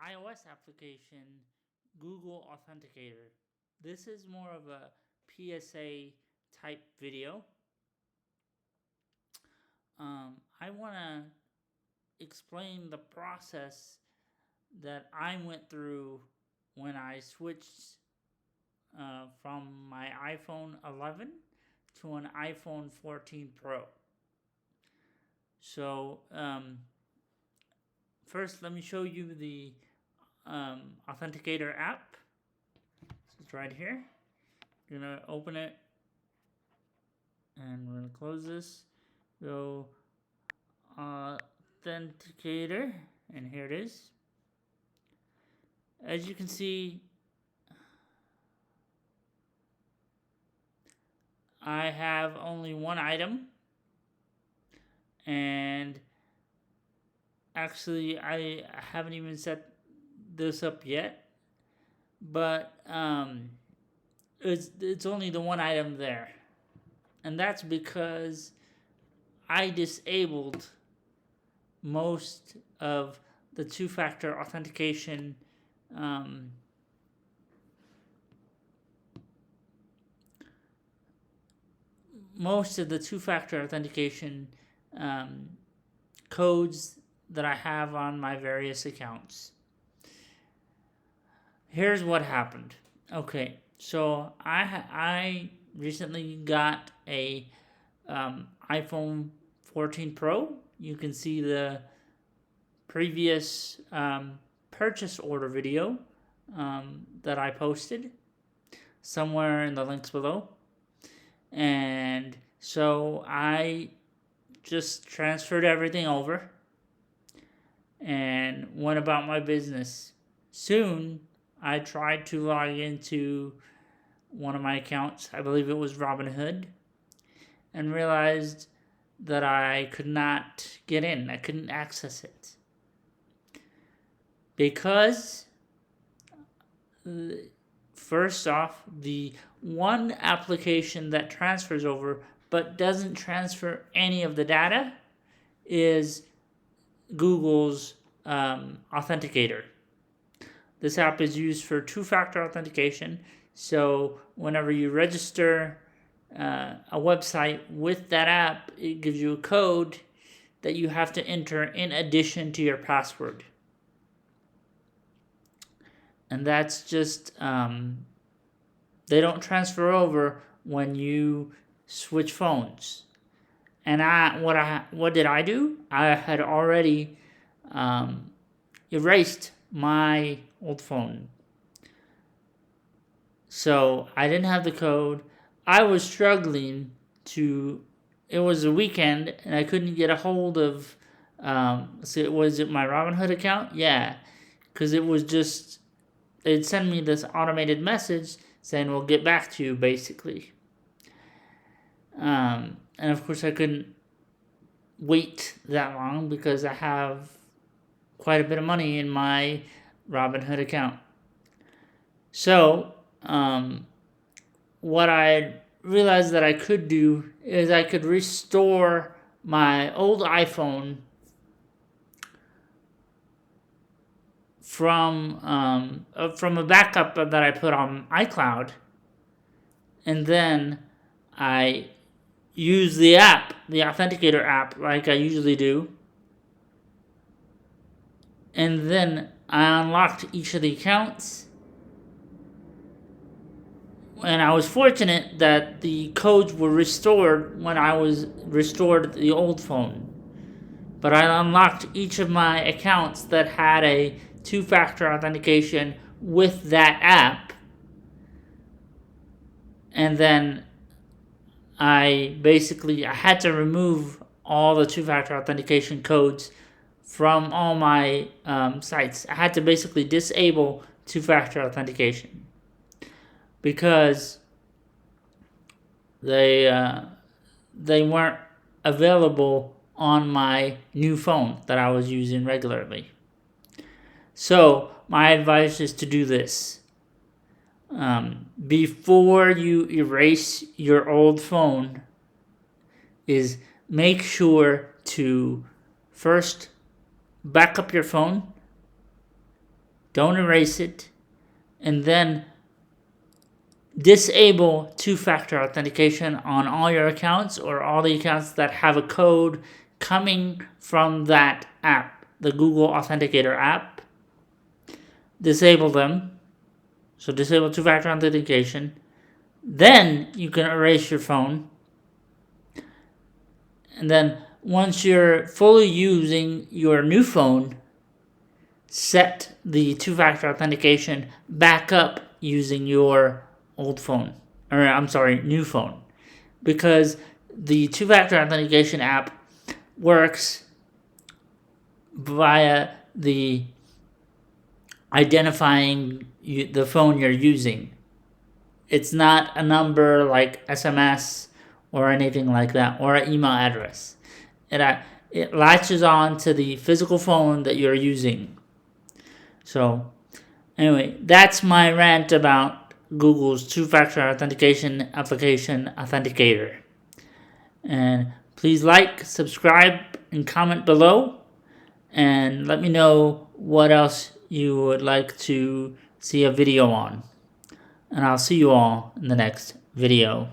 iOS application, Google Authenticator. This is more of a PSA type video. I want to explain the process that I went through when I switched from my iPhone 11 to an iPhone 14 Pro. So first, let me show you the Authenticator app. It's right here. You're going to open it, and we're going to close this. Go Authenticator, and here it is. As you can see, I have only one item, and actually I haven't even set this up yet, but it's only the one item there, and that's because I disabled most of the two-factor authentication codes that I have on my various accounts. Here's what happened. Okay, so I recently got a iPhone 14 Pro. You can see the previous purchase order video that I posted somewhere in the links below. And so I just transferred everything over and went about my business. Soon, I tried to log into one of my accounts, I believe it was Robinhood, and realized that I could not get in. I couldn't access it. Because, first off, the one application that transfers over but doesn't transfer any of the data is Google's Authenticator. This app is used for two-factor authentication. So whenever you register a website with that app, it gives you a code that you have to enter in addition to your password. And that's just, they don't transfer over when you switch phones. And what did I do? I had already erased my old phone. So I didn't have the code. I was struggling it was a weekend and I couldn't get a hold of, was it my Robinhood account? Yeah, because it was just, they'd send me this automated message saying, we'll get back to you, basically. And of course I couldn't wait that long because I have quite a bit of money in my Robinhood account. So, what I realized that I could do is I could restore my old iPhone from a backup that I put on iCloud, and then I use the app, the Authenticator app, like I usually do, and then I unlocked each of the accounts. And I was fortunate that the codes were restored when I was restored the old phone. But I unlocked each of my accounts that had a two-factor authentication with that app. And then I had to remove all the two-factor authentication codes from all my sites. I had to basically disable two-factor authentication because they weren't available on my new phone that I was using regularly. So my advice is to do this. Before you erase your old phone, is make sure to first back up your phone don't erase it, and then disable two-factor authentication on all your accounts or all the accounts that have a code coming from that app, the Google Authenticator app. Disable them. So disable two-factor authentication. Then you can erase your phone. And then once you're fully using your new phone, set the two-factor authentication back up using your old phone. Or I'm sorry, new phone. Because the two-factor authentication app works via the identifying the phone you're using. It's not a number like SMS or anything like that, or an email address. It latches on to the physical phone that you're using. So anyway, that's my rant about Google's two-factor authentication application Authenticator. And please like, subscribe, and comment below. And let me know what else you would like to see a video on. And I'll see you all in the next video.